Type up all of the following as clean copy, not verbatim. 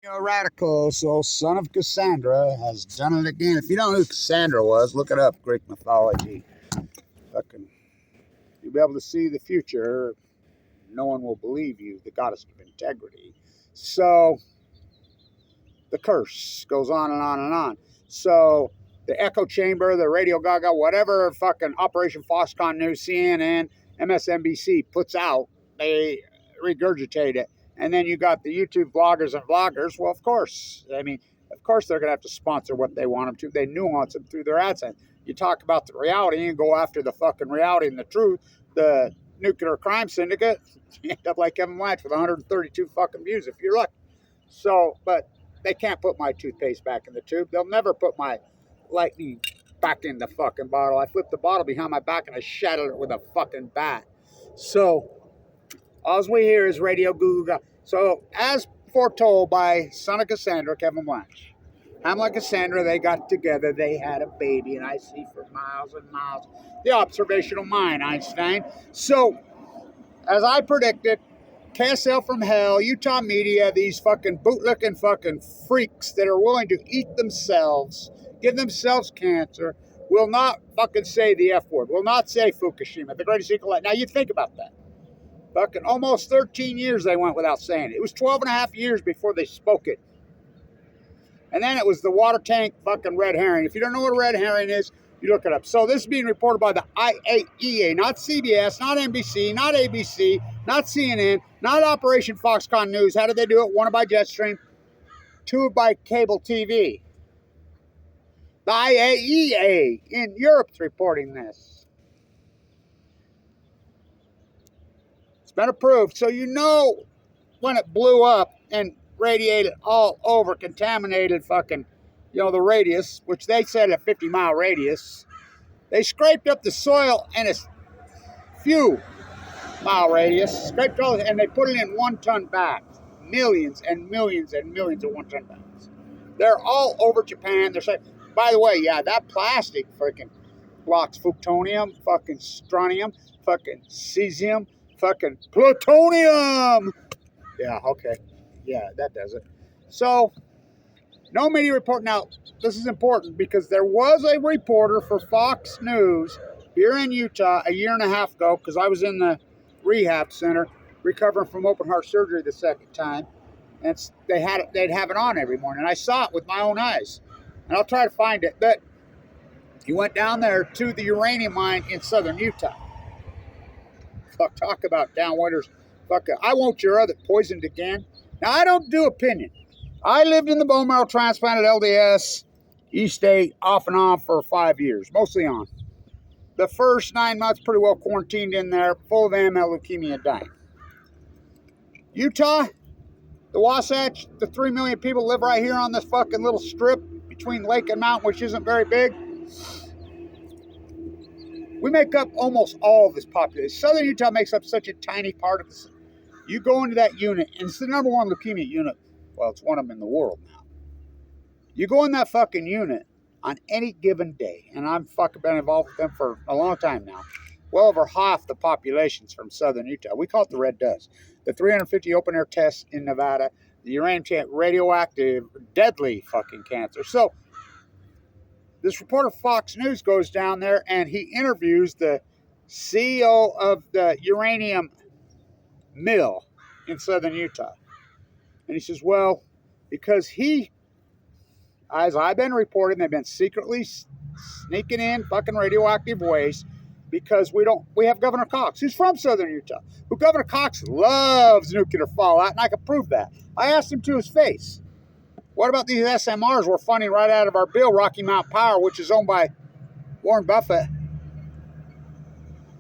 A radical, so son of Cassandra has done it again. If you don't know who Cassandra was, look it up. Greek mythology. Fucking, you'll be able to see the future. No one will believe you, the goddess of integrity. So the curse goes on and on and on. So the echo chamber, the Radio Gaga, whatever fucking Operation Foxconn News, CNN, MSNBC puts out, they regurgitate it. And then you got the YouTube bloggers and vloggers. Well, of course. I mean, of course they're going to have to sponsor what they want them to. They nuance them through their AdSense. You talk about the reality and go after the fucking reality and the truth. The nuclear crime syndicate, you end up like Kevin White with 132 fucking views if you're lucky. So, but they can't put my toothpaste back in the tube. They'll never put my lightning back in the fucking bottle. I flipped the bottle behind my back and I shattered it with a fucking bat. So, all we hear is Radio Goo Goo. So, as foretold by son of Cassandra, Kevin Blanche, Hamlet and Cassandra, they got together. They had a baby, and I see for miles and miles the observational mind, Einstein. So, as I predicted, KSL from hell, Utah media, these fucking bootlicking fucking freaks that are willing to eat themselves, give themselves cancer, will not fucking say the F word, will not say Fukushima, the greatest equal. Now, you think about that. Fucking almost 13 years they went without saying it. It was 12 and a half years before they spoke it. And then it was the water tank fucking red herring. If you don't know what a red herring is, you look it up. So this is being reported by the IAEA, not CBS, not NBC, not ABC, not CNN, not Operation Foxconn News. How did they do it? One by Jetstream, two by cable TV. The IAEA in Europe's reporting this. It's been approved. So you know when it blew up and radiated all over, contaminated fucking, the radius, which they said a 50-mile radius. They scraped up the soil in a few mile radius, scraped all, and they put it in 1-ton bags. Millions and millions and millions of 1-ton bags. They're all over Japan. They're saying, by the way, yeah, that plastic freaking blocks plutonium, fucking strontium, fucking cesium, fucking plutonium. Yeah, okay. Yeah, that does it. So, no media report. Now, this is important because there was a reporter for Fox News here in Utah a year and a half ago, because I was in the rehab center recovering from open heart surgery the second time, and they'd have it on every morning. And I saw it with my own eyes, and I'll try to find it. But he went down there to the uranium mine in southern Utah. Talk about downwinders. I want your other poisoned again. Now, I don't do opinion. I lived in the bone marrow transplant at LDS, East State, off and on for 5 years, mostly on. The first 9 months, pretty well quarantined in there, full of AML, leukemia, dying. Utah, the Wasatch, the 3 million people live right here on this fucking little strip between lake and mountain, which isn't very big. We make up almost all of this population. Southern Utah makes up such a tiny part of this. You go into that unit, and it's the number one leukemia unit. Well, it's one of them in the world now. You go in that fucking unit on any given day, and I've fucking been involved with them for a long time now. Well over half the population's from southern Utah. We call it the red dust. The 350 open air tests in Nevada, the uranium radioactive, deadly fucking cancer. So this reporter Fox News goes down there and he interviews the CEO of the uranium mill in southern Utah. And he says, well, because as I've been reporting, they've been secretly sneaking in fucking radioactive waste because we have Governor Cox, who's from southern Utah, who Governor Cox loves nuclear fallout, and I can prove that. I asked him to his face, what about these SMRs we're funding right out of our bill, Rocky Mount Power, which is owned by Warren Buffett?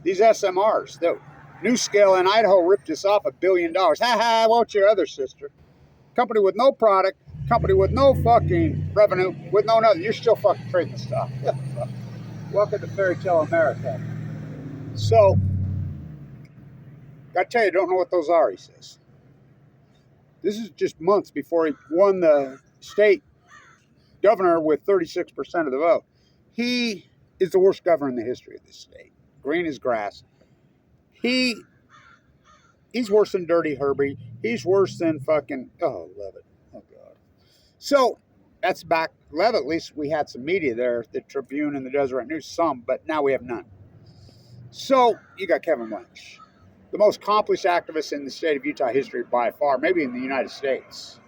These SMRs, the NuScale in Idaho ripped us off $1 billion. Ha ha, won't your other sister? Company with no product, company with no fucking revenue, with no nothing. You're still fucking trading stuff. Welcome to Fairy Tale America. So, I tell you, I don't know what those are, he says. This is just months before he won the state governor with 36% of the vote. He is the worst governor in the history of this state. Green as grass. He's worse than Dirty Herbie. He's worse than fucking, oh, love it. Oh, God. So that's back 11. At least we had some media there, the Tribune and the Deseret News, some, but now we have none. So you got Kevin Lynch, the most accomplished activist in the state of Utah history by far, maybe in the United States.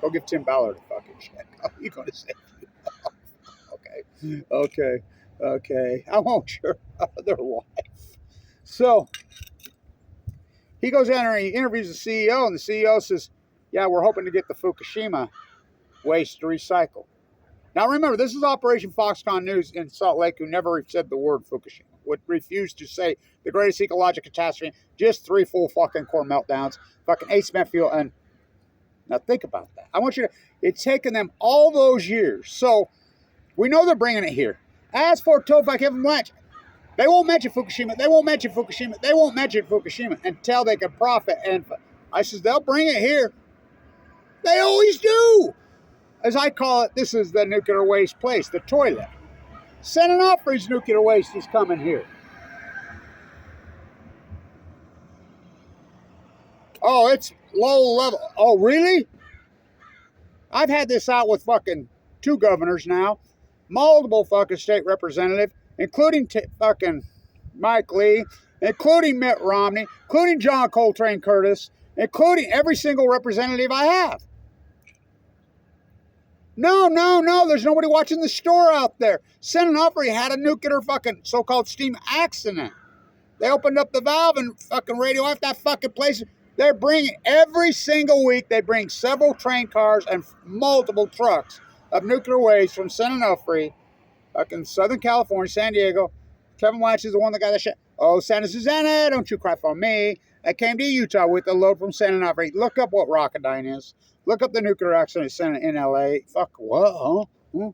Go give Tim Ballard a fucking check. How are you going to say? Okay. I won't your other wife. So he goes in and he interviews the CEO, and the CEO says, yeah, we're hoping to get the Fukushima waste to recycle. Now remember, this is Operation Foxconn News in Salt Lake, who never said the word Fukushima, would refuse to say the greatest ecological catastrophe, just 3 full fucking core meltdowns, fucking 8 cement fuel, and now think about that. I want you to, it's taken them all those years. So we know they're bringing it here. As foretold by Kevin Lynch, they won't mention Fukushima. They won't mention Fukushima. They won't mention Fukushima until they can profit. And I says, they'll bring it here. They always do. As I call it, this is the nuclear waste place, the toilet. San Onofre's nuclear waste is coming here. Oh, it's low level. Oh, really? I've had this out with fucking 2 governors now, multiple fucking state representatives, including fucking Mike Lee, including Mitt Romney, including John Coltrane Curtis, including every single representative I have. No, there's nobody watching the store out there. San Onofre had a nuclear fucking so-called steam accident. They opened up the valve and fucking radioactive that fucking place. They're bringing, every single week, they bring several train cars and multiple trucks of nuclear waste from San Onofre, fucking Southern California, San Diego. Kevin Lynch is the one that got that shit. Oh, Santa Susana, don't you cry for me. I came to Utah with a load from San Onofre. Look up what Rocketdyne is. Look up the nuclear accident in LA. Fuck, what? Huh?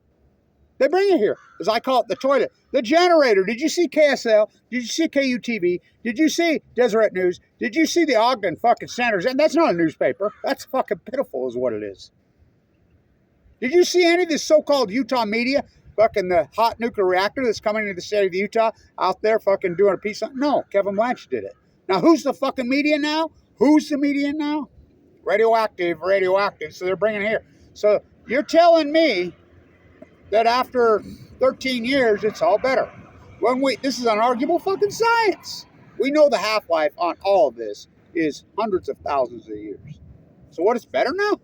They bring it here, as I call it, the toilet. The generator. Did you see KSL? Did you see KUTV? Did you see Deseret News? Did you see the Ogden fucking Standards? And that's not a newspaper. That's fucking pitiful is what it is. Did you see any of this so-called Utah media? Fucking the hot nuclear reactor that's coming into the state of Utah out there fucking doing a piece of... No, Kevin Lynch did it. Now, who's the fucking media now? Who's the media now? Radioactive. So they're bringing it here. So you're telling me that after 13 years, it's all better. This is unarguable fucking science. We know the half-life on all of this is hundreds of thousands of years. So what is better now?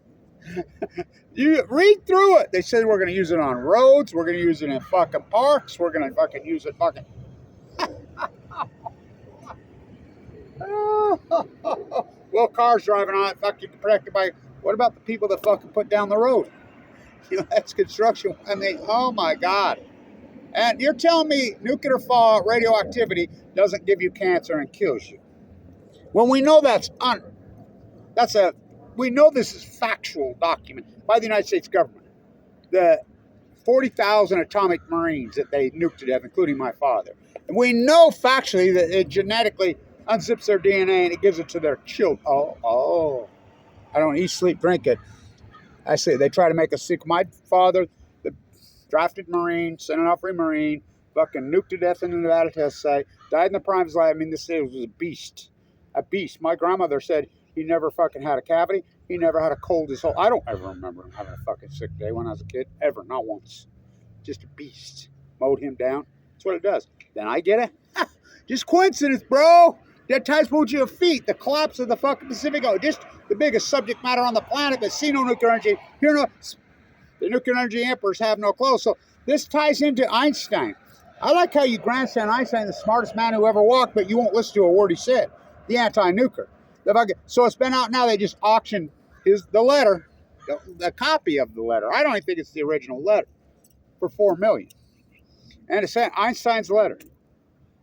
You read through it. They said we're going to use it on roads. We're going to use it in fucking parks. We're going to fucking use it fucking... Well, cars driving on it, fuck, you can protect it by... What about the people that fucking put down the road? You know, that's construction. I mean, oh my God. And you're telling me nuclear fallout radioactivity doesn't give you cancer and kills you. When we know we know this is factual document by the United States government. The 40,000 atomic Marines that they nuked to death, including my father. And we know factually that it genetically unzips their DNA and it gives it to their children. I don't eat, sleep, drink it. I say they try to make us sick. My father, the drafted Marine, San Onofre Marine, fucking nuked to death in the Nevada test site, died in the prime of his life. I mean, this was a beast. A beast. My grandmother said he never fucking had a cavity. He never had a cold his whole... I don't ever remember him having a fucking sick day when I was a kid. Ever. Not once. Just a beast. Mowed him down. That's what it does. Then I get it. Just coincidence, bro. Dead tides moved your feet. The collapse of the fucking Pacific. Just the biggest subject matter on the planet that see no nuclear energy. Hear no... The nuclear energy emperors have no clothes. So this ties into Einstein. I like how you grandstand Einstein, the smartest man who ever walked, but you won't listen to a word he said. The anti-nuclear. So it's been out now. They just auctioned the letter, the copy of the letter. I don't even think it's the original letter for $4 million. And it's Einstein's letter.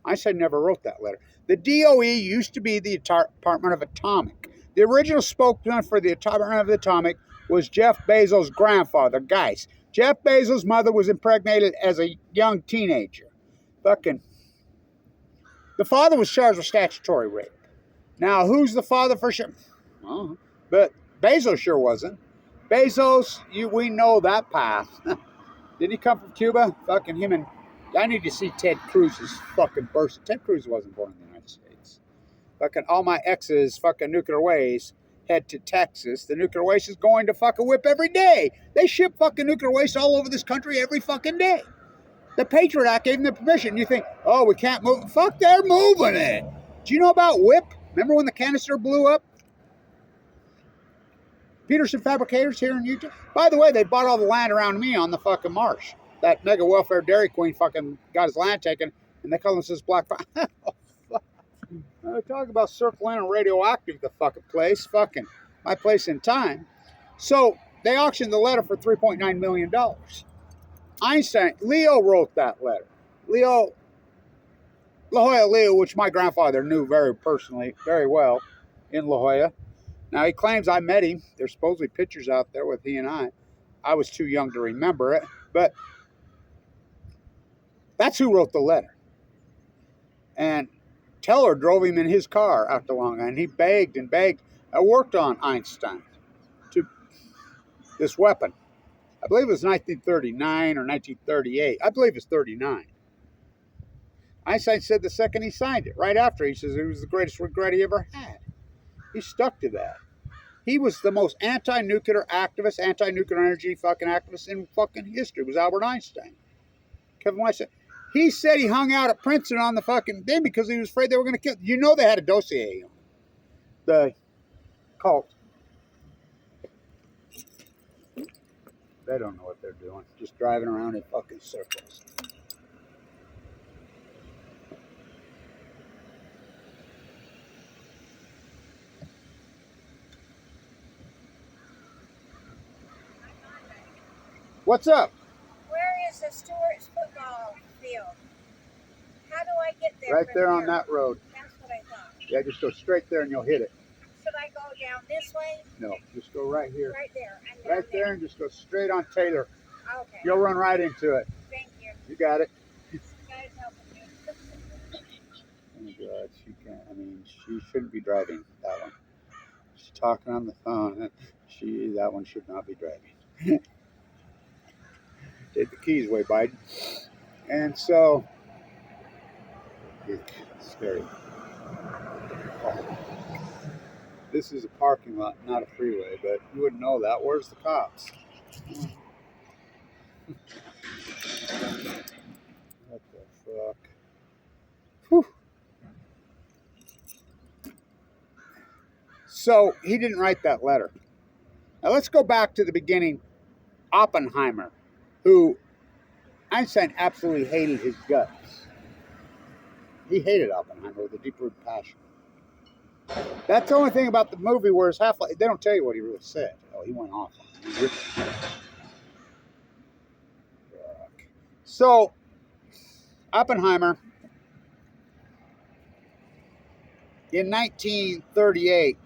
Einstein never wrote that letter. The DOE used to be the Department of Atomic. The original spokesman for the Department of Atomic was Jeff Bezos' grandfather, Geist. Jeff Bezos' mother was impregnated as a young teenager. The father was charged with statutory rape. Now, who's the father for sure? But Bezos sure wasn't. Bezos, we know that path. Didn't he come from Cuba? Fucking him and... I need to see Ted Cruz's fucking birth. Ted Cruz wasn't born in the United States. Fucking all my exes' fucking nuclear waste head to Texas. The nuclear waste is going to fucking whip every day. They ship fucking nuclear waste all over this country every fucking day. The Patriot Act gave them the permission. You think, oh, we can't move. Fuck, they're moving it. Do you know about WHIP? Remember when the canister blew up? Peterson Fabricators here in Utah. By the way, they bought all the land around me on the fucking marsh. That mega welfare Dairy Queen fucking got his land taken, and they call this black. Talk about circling and radioactive, the fucking place. Fucking my place in time. So they auctioned the letter for $3.9 million. Einstein, Leo wrote that letter. La Jolla Leo, which my grandfather knew very personally, very well in La Jolla. Now, he claims I met him. There's supposedly pictures out there with he and I. I was too young to remember it, but that's who wrote the letter. And Teller drove him in his car out to Long Island. He begged and begged. I worked on Einstein to this weapon. I believe it was 1939 or 1938. I believe it's 39. Einstein said the second he signed it, right after, he says it was the greatest regret he ever had. He stuck to that. He was the most anti-nuclear activist, anti-nuclear energy fucking activist in fucking history. It was Albert Einstein. Kevin Weiss said, he said he hung out at Princeton on the fucking thing because he was afraid they were going to kill. You know they had a dossier on the cult. They don't know what they're doing. Just driving around in fucking circles. What's up? Where is the Stewart's football field? How do I get there? Right there on that road. That's what I thought. Yeah, just go straight there and you'll hit it. Should I go down this way? No, just go right here. Right there. Right there and just go straight on Taylor. Okay. You'll run right into it. Thank you. You got it. You guys helping me. Oh my God, she can't. I mean, she shouldn't be driving that one. She's talking on the phone. That one should not be driving. Take the keys away, Biden. And so, it's scary. Oh. This is a parking lot, not a freeway, but you wouldn't know that. Where's the cops? What the fuck? Whew. So, he didn't write that letter. Now, let's go back to the beginning. Oppenheimer, who Einstein absolutely hated his guts. He hated Oppenheimer with a deep-rooted passion. That's the only thing about the movie where it's half like, they don't tell you what he really said. Oh, he went off on him. So, Oppenheimer, in 1938,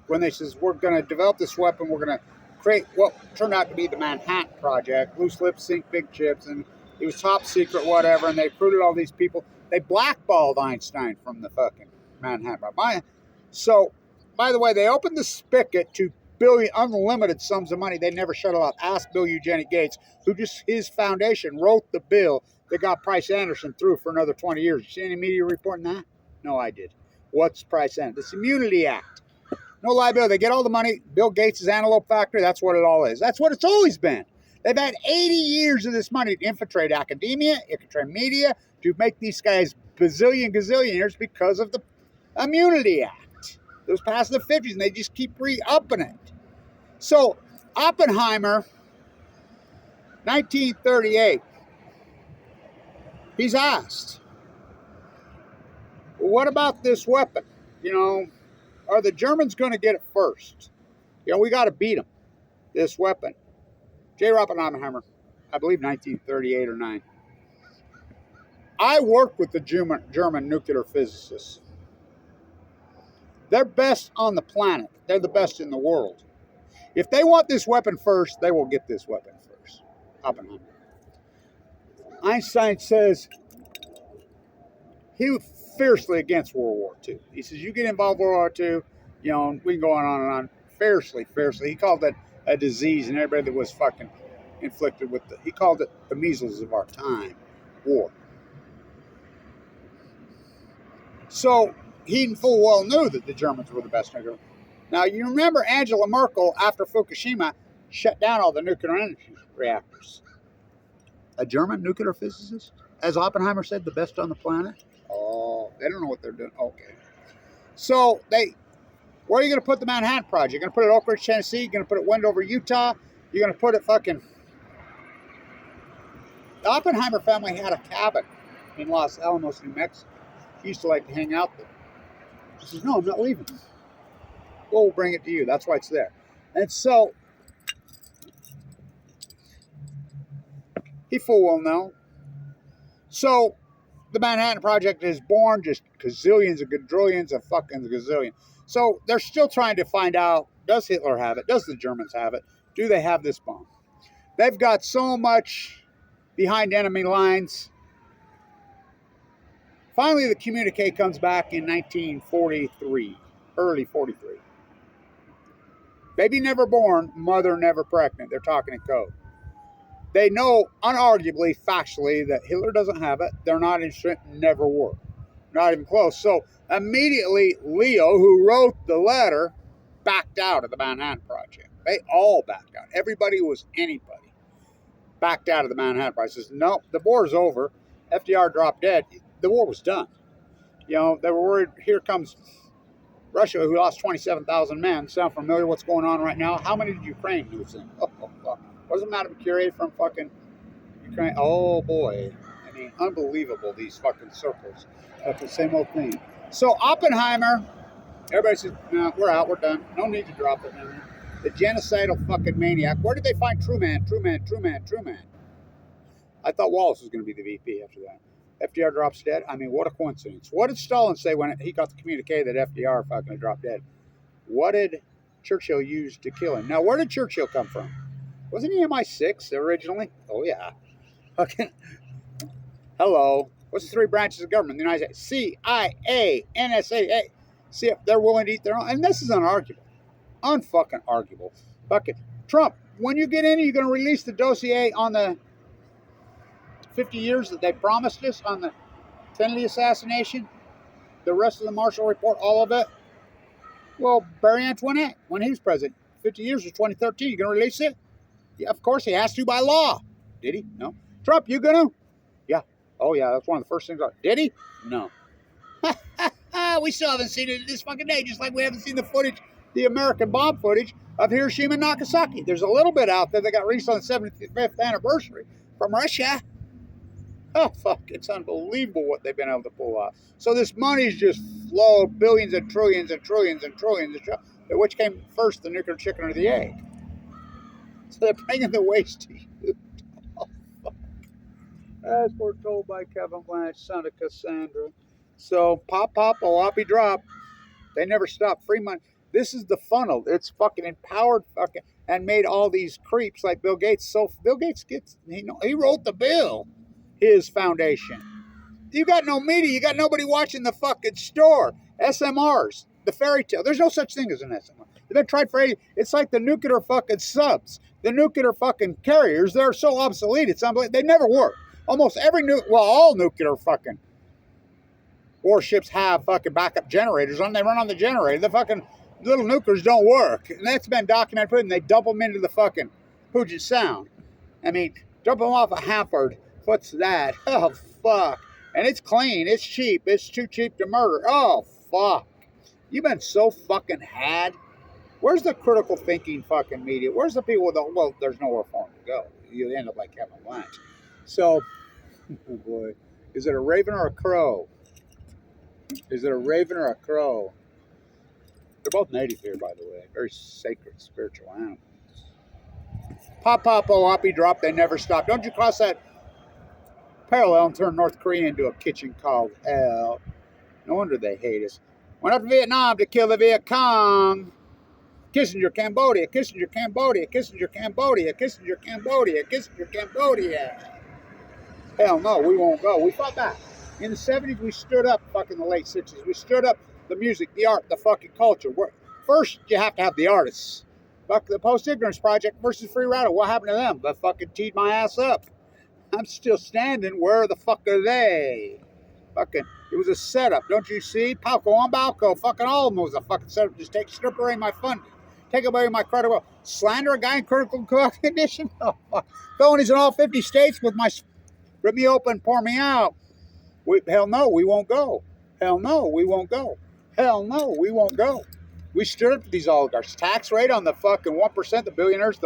when they says, we're going to develop this weapon, we're going to create what turned out to be the Manhattan Project, loose lips, sink big chips, and it was top secret, whatever, and they recruited all these people. They blackballed Einstein from the fucking Manhattan Project. So, by the way, they opened the spigot to unlimited sums of money. They never shut it off. Ask Bill Eugene Gates, who just, his foundation wrote the bill that got Price Anderson through for another 20 years. You see any media reporting that? No, I did. What's Price Anderson? This Immunity Act. No liability. They get all the money. Bill Gates' Antelope Factory, that's what it all is. That's what it's always been. They've had 80 years of this money to infiltrate academia, infiltrate media, to make these guys gazillionaires because of the Immunity Act. It was passed in the 50s, and they just keep re-upping it. So, Oppenheimer, 1938, he's asked, well, what about this weapon? You know, are the Germans going to get it first? You know, we got to beat them, this weapon. J. Oppenheimer, I believe 1938 or 9. I worked with the German nuclear physicists. They're best on the planet. They're the best in the world. If they want this weapon first, they will get this weapon first. Oppenheimer. Einstein says he was fiercely against World War II. He says, you get involved in World War II, you know, we can go on and on. Fiercely. He called that a disease, and everybody that was fucking inflicted with he called it the measles of our time, war. So he full well knew that the Germans were the best nuclear. Now, you remember Angela Merkel, after Fukushima, shut down all the nuclear energy reactors. A German nuclear physicist, as Oppenheimer said, the best on the planet. Oh, they don't know what they're doing. Okay. So, where are you going to put the Manhattan Project? You're going to put it Oak Ridge, Tennessee? You're going to put it Wendover, Utah? You're going to put it fucking... The Oppenheimer family had a cabin in Los Alamos, New Mexico. He used to like to hang out there. He says, no, I'm not leaving. We'll bring it to you. That's why it's there. And so, he full well know. So, the Manhattan Project is born, just gazillions of quadrillions of fucking gazillion. So, they're still trying to find out, does Hitler have it? Does the Germans have it? Do they have this bomb? They've got so much behind enemy lines. Finally, the communique comes back in 1943, early 43. Baby never born, mother never pregnant. They're talking in code. They know, unarguably, factually, that Hitler doesn't have it. They're not interested, never were. Not even close. So immediately, Leo, who wrote the letter, backed out of the Manhattan Project. They all backed out. Everybody who was anybody backed out of the Manhattan Project. Says, no, the war's over. FDR dropped dead. The war was done. You know, they were worried, here comes Russia, who lost 27,000 men. Sound familiar what's going on right now? How many did Ukraine lose in? Wasn't Madame Curie from fucking Ukraine? Oh, boy. I mean, unbelievable, these fucking circles. That's the same old thing. So, Oppenheimer, everybody says, no, we're out, we're done. No need to drop it. The genocidal fucking maniac. Where did they find Truman? I thought Wallace was going to be the VP after that. FDR drops dead. I mean, what a coincidence. What did Stalin say when he got the communique that FDR fucking dropped dead? What did Churchill use to kill him? Now, where did Churchill come from? Wasn't he MI6 originally? Oh, yeah. Fucking. Hello. What's the three branches of government in the United States? CIA, NSA. See if they're willing to eat their own. And this is unarguable. Unfucking arguable. Fucking Trump, when you get in, you're going to release the dossier on the 50 years that they promised us on the Kennedy assassination, the rest of the Marshall Report, all of it. Well, Barry Antoinette, when he was president, 50 years was 2013. You going to release it? Yeah, of course he has to by law. Did he? No. Trump, you going to? Yeah. Oh, yeah, that's one of the first things. Did he? No. We still haven't seen it this fucking day, just like we haven't seen the footage, the American bomb footage of Hiroshima and Nagasaki. There's a little bit out there that got released on the 75th anniversary from Russia. Oh, fuck, it's unbelievable what they've been able to pull off. So this money's just flowed, billions and trillions and trillions and trillions, which came first, the nuclear chicken or the egg? So they're bringing the waste to you. Oh, fuck. As foretold by Kevin Blanche, son of Cassandra. So, pop, Oapi drop. They never stop. Free money. This is the funnel. It's fucking empowered fucking and made all these creeps like Bill Gates. So Bill Gates he wrote the bill. His foundation. You got no media. You got nobody watching the fucking store. SMRs. The fairy tale. There's no such thing as an SMR. They've been tried for 80. It's like the nuclear fucking subs. The nuclear fucking carriers. They're so obsolete. It's unbelievable. They never work. Almost all nuclear fucking warships have fucking backup generators on. They run on the generator. The fucking little nukers don't work. And that's been documented. And they dump them into the fucking Puget Sound. I mean, dump them off of Hanford. What's that? Oh, fuck. And it's clean. It's cheap. It's too cheap to murder. Oh, fuck. You've been so fucking had. Where's the critical thinking fucking media? Where's the people that, well, there's nowhere for them to go. You end up like Kevin Blanche. So, oh boy. Is it a raven or a crow? Is it a raven or a crow? They're both native here, by the way. Very sacred, spiritual animals. Pop, Oapi drop. They never stop. Don't you cross that parallel and turn North Korea into a kitchen called hell. No wonder they hate us. Went up to Vietnam to kill the Viet Cong. Kissinger, Cambodia. Kissinger, Cambodia. Kissinger, Cambodia. Kissinger, Cambodia. Kissinger, Cambodia. Hell no, we won't go. We fought back. In the 70s, we stood up, fucking the late 60s. We stood up the music, the art, the fucking culture. First, you have to have the artists. Fuck the Post-Ignorance Project versus Free Radical. What happened to them? They fucking teed my ass up. I'm still standing. Where the fuck are they? Fucking, it was a setup. Don't you see? Palco on Balco. Fucking all of them was a fucking setup. Just strip away my funding. Take away my credit. Well, slander a guy in critical condition. Oh, fuck. Felonies in all 50 states with my rip me open, pour me out. Hell no, we won't go. Hell no, we won't go. Hell no, we won't go. We stood up to these oligarchs. Tax rate on the fucking 1%, the billionaires,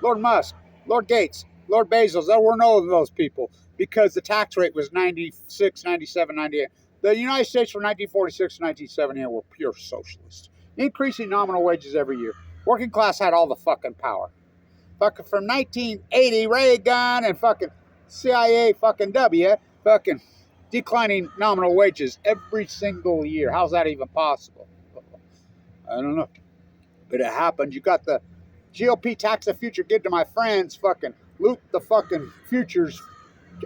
Lord Musk, Lord Gates, Lord Bezos. There were no of those people because the tax rate was 96, 97, 98. The United States from 1946 to 1978 were pure socialists. Increasing nominal wages every year. Working class had all the fucking power. Fucking from 1980, Reagan and fucking CIA fucking W, fucking declining nominal wages every single year. How's that even possible? I don't know. But it happened. You got the GOP tax the future, give to my friends, fucking loot the fucking futures.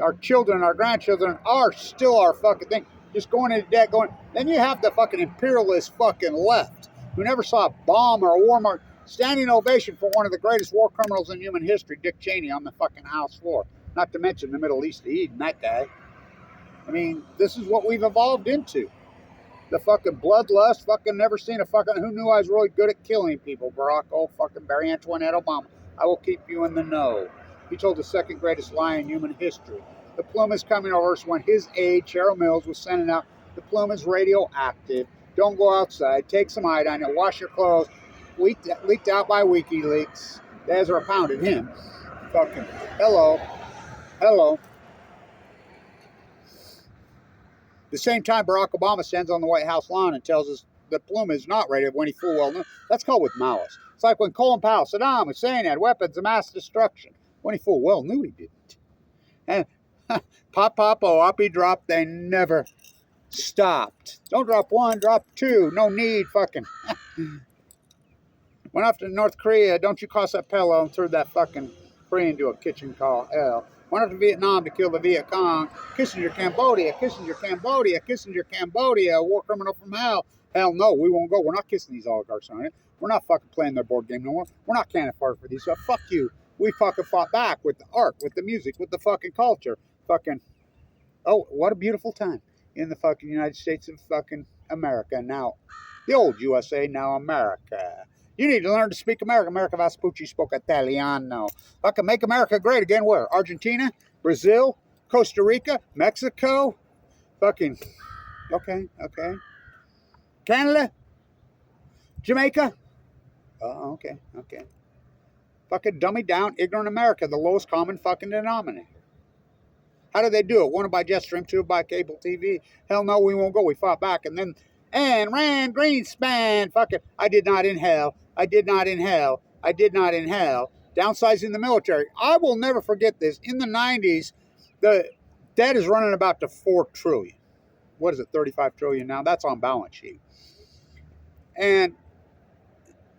Our children, our grandchildren are still our fucking thing. Just going into debt, going. Then you have the fucking imperialist fucking left who never saw a bomb or a war march. Standing ovation for one of the greatest war criminals in human history, Dick Cheney, on the fucking House floor. Not to mention the Middle East, Eden, that guy. I mean, this is what we've evolved into. The fucking bloodlust, fucking never seen a fucking, who knew I was really good at killing people? Barack, fucking Barry Antoinette Obama. I will keep you in the know. He told the second greatest lie in human history. The plume is coming over us when his aide, Cheryl Mills, was sending out, the plume is radioactive. Don't go outside. Take some iodine and wash your clothes. Leaked out by WikiLeaks. Ezra pounded him. Fucking, hello. The same time Barack Obama stands on the White House lawn and tells us the plume is not radioactive when he full well knew. That's called with malice. It's like when Colin Powell, Saddam Hussein had weapons of mass destruction when he full well knew he didn't. And pop, oppie drop, they never stopped. Don't drop one, drop two. No need, fucking. Went off to North Korea, don't you cross that pillow and threw that fucking Korean to a kitchen called hell. Went up to Vietnam to kill the Viet Cong. Kissinger, Cambodia, a war criminal from hell. Hell no, we won't go. We're not kissing these oligarchs on it. We're not fucking playing their board game no more. We're not cannon fodder for these stuff. Fuck you. We fucking fought back with the art, with the music, with the fucking culture. Fucking, oh, what a beautiful time in the fucking United States of fucking America. Now, the old USA, now America. You need to learn to speak American. America Vespucci spoke Italiano. Fucking make America great again. Where? Argentina? Brazil? Costa Rica? Mexico? Fucking, okay. Canada? Jamaica? Oh, okay. Fucking dummy down, ignorant America, the lowest common fucking denominator. How did they do it? One by jet stream, two by cable TV. Hell no, we won't go. We fought back. And then, and Rand Greenspan, fucking, I did not inhale. Downsizing the military. I will never forget this. In the 90s, the debt is running about to $4 trillion. What is it, 35 trillion now? That's on balance sheet. And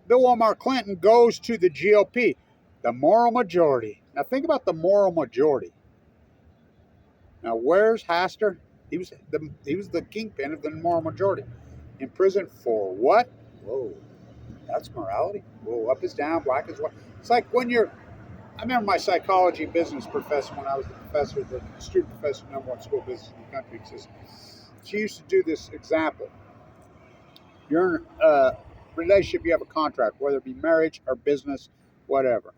Bill Walmart Clinton goes to the GOP, the moral majority. Now think about the moral majority. Now where's Haster? He was the kingpin of the moral majority. In prison for what? Whoa, that's morality. Whoa, up is down, black is white. It's like when I remember my psychology business professor when I was the student professor of #1 school business in the country. She used to do this example. You're in a relationship, you have a contract, whether it be marriage or business, whatever.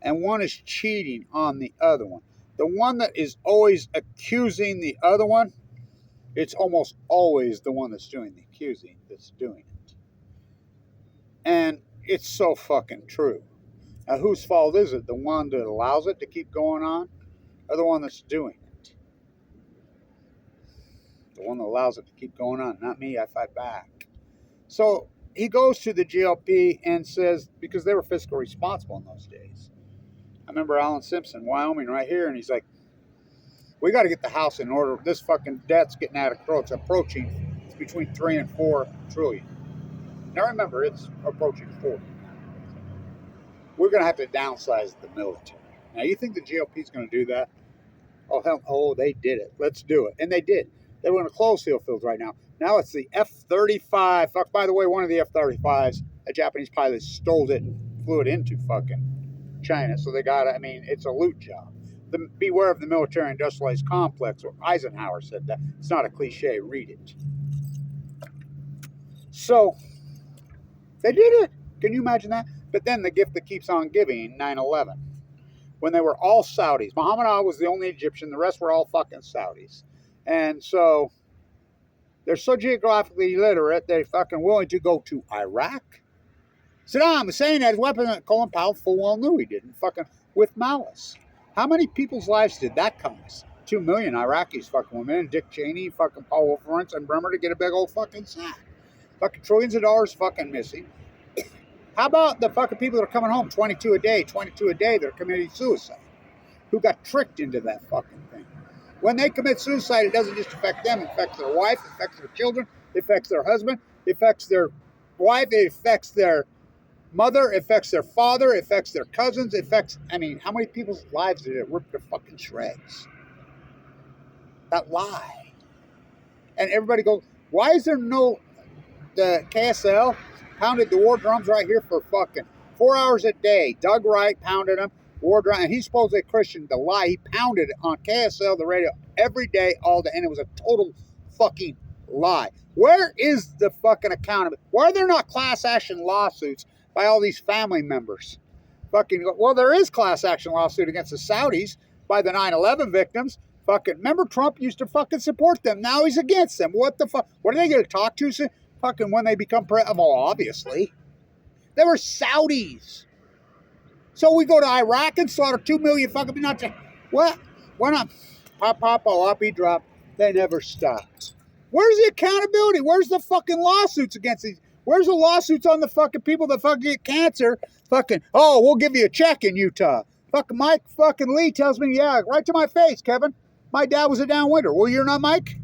And one is cheating on the other one. The one that is always accusing the other one, it's almost always the one that's doing the accusing that's doing it. And it's so fucking true. Now, whose fault is it? The one that allows it to keep going on, or the one that's doing it? The one that allows it to keep going on. Not me, I fight back. So he goes to the GOP and says, because they were fiscally responsible in those days. I remember Alan Simpson, Wyoming, right here, and he's like, we got to get the house in order. This fucking debt's getting out of control. It's approaching. It's between 3 and 4 trillion. Now remember, it's approaching 4. We're going to have to downsize the military. Now, you think the GOP is going to do that? Oh, hell, they did it. Let's do it. And they did. They were in a closed seal field right now. Now it's the F-35. Fuck, by the way, one of the F-35s, a Japanese pilot stole it and flew it into fucking China. So they got, it's a loot job. beware of the military industrialized complex. Or Eisenhower said that. It's not a cliche. Read it. So they did it. Can you imagine that? But then the gift that keeps on giving, 9/11, when they were all Saudis. Muhammad Ali was the only Egyptian. The rest were all fucking Saudis. And so they're so geographically illiterate, they're fucking willing to go to Iraq. Saddam Hussein had his weapon that Colin Powell full well knew he didn't, fucking with malice. How many people's lives did that cost? 2 million Iraqis fucking women, and Dick Cheney, fucking Paul Wolfowitz, and Bremer to get a big old fucking sack. Fucking trillions of dollars fucking missing. How about the fucking people that are coming home, 22 a day that are committing suicide, who got tricked into that fucking thing? When they commit suicide, it doesn't just affect them, it affects their wife, it affects their children, it affects their husband, it affects their wife, it affects their mother, it affects their father, it affects their cousins, it affects, I mean, how many people's lives did it rip to fucking shreds? That lie. And everybody goes, why is there no, the KSL pounded the war drums right here for fucking 4 hours a day. Doug Wright pounded them, war drum, and he's supposedly a Christian. The lie, he pounded it on KSL, the radio, every day, all day, and it was a total fucking lie. Where is the fucking accountability? Why are there not class action lawsuits by all these family members? Fucking, well, there is class action lawsuit against the Saudis by the 9/11 victims. Fucking, remember Trump used to fucking support them. Now he's against them. What the fuck? What are they going to talk to? Fucking when they become president? Well, obviously. They were Saudis. So we go to Iraq and slaughter 2 million fucking, not to, what? Why not? Pop, pop, be drop. They never stopped. Where's the accountability? Where's the fucking lawsuits against these? Where's the lawsuits on the fucking people that fucking get cancer? Fucking, oh, we'll give you a check in Utah. Fucking Mike fucking Lee tells me, yeah, right to my face, Kevin. My dad was a downwinder. Well, you're not Mike?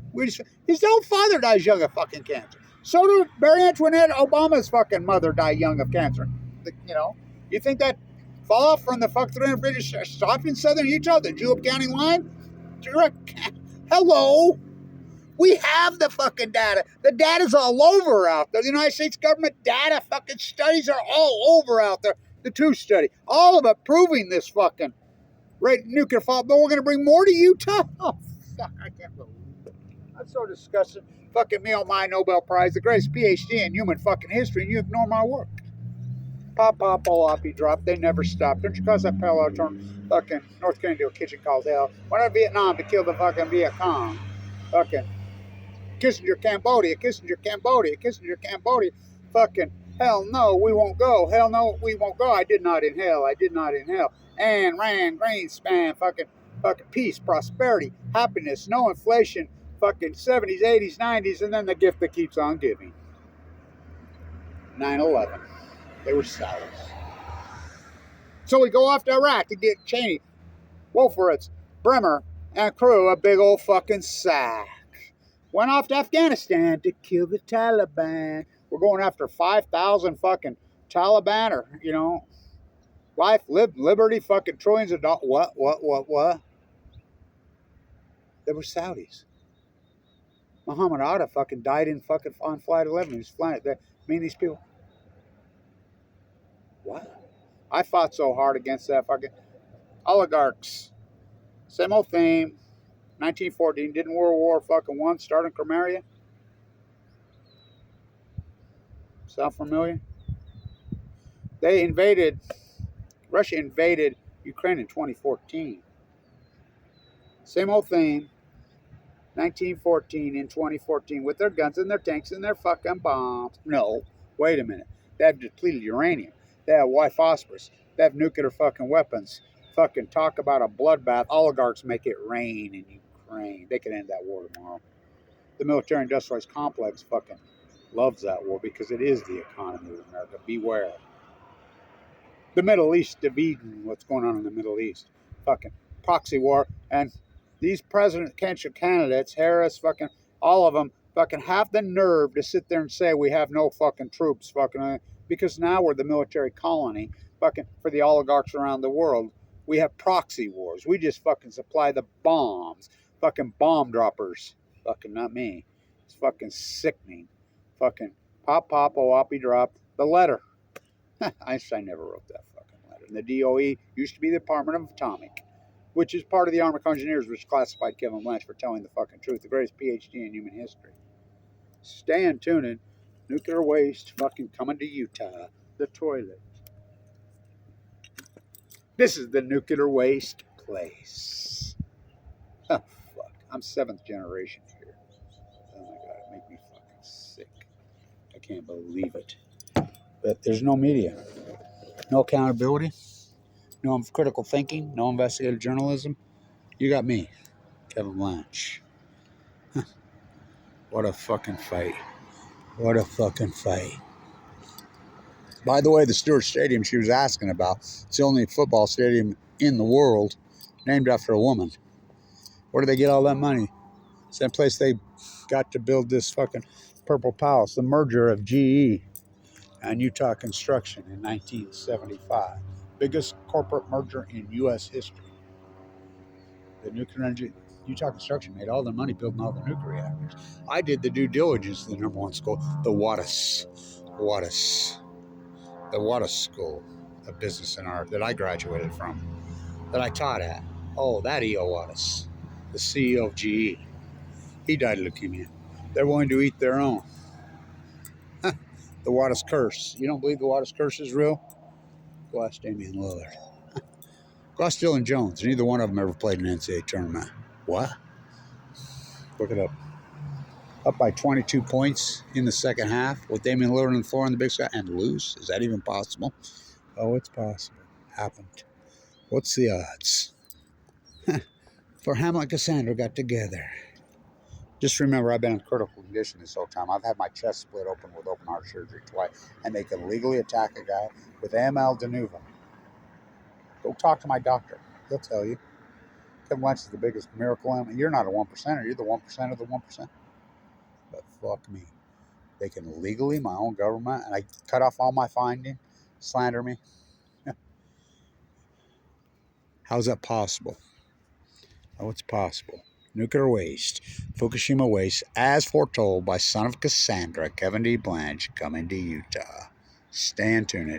His own father dies young of fucking cancer. So did Mary Antoinette Obama's fucking mother die young of cancer. You know, you think that fall off from the fucking 300 British stop in southern Utah, the Julep County line? Hello? We have the fucking data. The data's all over out there. The United States government data fucking studies are all over out there. The truth study. All of it proving this fucking nuclear fault. But we're going to bring more to Utah? Oh, fuck. I can't believe it. That's so disgusting. Fucking me on my Nobel Prize, the greatest PhD in human fucking history, and you ignore my work. Pop, pop, be dropped. They never stop. Don't you cause that parallel turn fucking North Korea into a kitchen called hell. Why not Vietnam to kill the fucking Viet Cong? Fucking Kissinger, Cambodia. Fucking hell no, we won't go. Hell no, we won't go. I did not inhale. Ayn Rand, Greenspan, fucking peace, prosperity, happiness, no inflation, fucking 70s, 80s, 90s, and then the gift that keeps on giving. 9/11. They were Saudis. So we go off to Iraq to get Cheney, Wolfowitz, Bremer, and crew a big old fucking sack. Went off to Afghanistan to kill the Taliban. We're going after 5,000 fucking Taliban, or, you know, life, liberty, fucking trillions of dollars. What? They were Saudis. Muhammad Ali fucking died in fucking on flight 11. He was flying it. I mean, these people. What? I fought so hard against that fucking oligarchs. Same old theme. 1914, didn't World War fucking one start in Crimea? Sound familiar? Russia invaded Ukraine in 2014. Same old thing. 1914 in 2014 with their guns and their tanks and their fucking bombs. No, wait a minute. They have depleted uranium. They have white phosphorus. They have nuclear fucking weapons. Fucking talk about a bloodbath. Oligarchs make it rain in Ukraine. They could end that war tomorrow. The military industrialized complex fucking loves that war because it is the economy of America. Beware. The Middle East dividing what's going on in the Middle East. Fucking proxy war. And these presidential candidates, Harris, fucking all of them, fucking have the nerve to sit there and say we have no fucking troops, fucking, because now we're the military colony, fucking, for the oligarchs around the world. We have proxy wars. We just fucking supply the bombs, fucking bomb droppers, fucking not me. It's fucking sickening. Fucking pop, drop. The letter. Einstein never wrote that fucking letter. And the DOE used to be the Department of Atomic. which is part of the Army of Engineers, which classified Kevin Blanch for telling the fucking truth, the greatest PhD in human history. Stay tuned. Nuclear waste fucking coming to Utah. The toilet. This is the nuclear waste place. Oh, fuck. I'm 7th generation here. Oh my God, it makes me fucking sick. I can't believe it. But there's no media, no accountability, no critical thinking, no investigative journalism. You got me, Kevin Blanch. What a fucking fight. What a fucking fight. By the way, the Stewart Stadium she was asking about, it's the only football stadium in the world named after a woman. Where do they get all that money? Same place they got to build this fucking Purple Palace, the merger of GE and Utah Construction in 1975. Biggest corporate merger in U.S. history. The nuclear energy, Utah Construction made all the money building all the nuclear reactors. I did the due diligence of the number one school, the Wattis School of Business and Art that I graduated from, that I taught at. Oh, that E.O. Wattis, the CEO of GE. He died of leukemia. They're willing to eat their own. The Wattis curse. You don't believe the Wattis curse is real? Go ask Damian Lillard. Go ask Dylan Jones. Neither one of them ever played an NCAA tournament. What? Look it up. Up by 22 points in the second half with Damian Lillard on the floor in the Big Sky and lose? Is that even possible? Oh, it's possible. Happened. What's the odds? For Hamlet and Cassandra got together. Just remember, I've been in critical condition this whole time. I've had my chest split open with open heart surgery twice, and they can legally attack a guy with AML de novo. Go talk to my doctor. He'll tell you. Kevin Blanch is the biggest miracle. You're not a 1%er. You're the 1% of the 1%. But fuck me. They can legally, my own government, and I cut off all my finding, slander me. How's that possible? Oh, it's possible. Nuclear waste, Fukushima waste, as foretold by son of Cassandra, Kevin D. Blanch, coming to Utah. Stay tuned.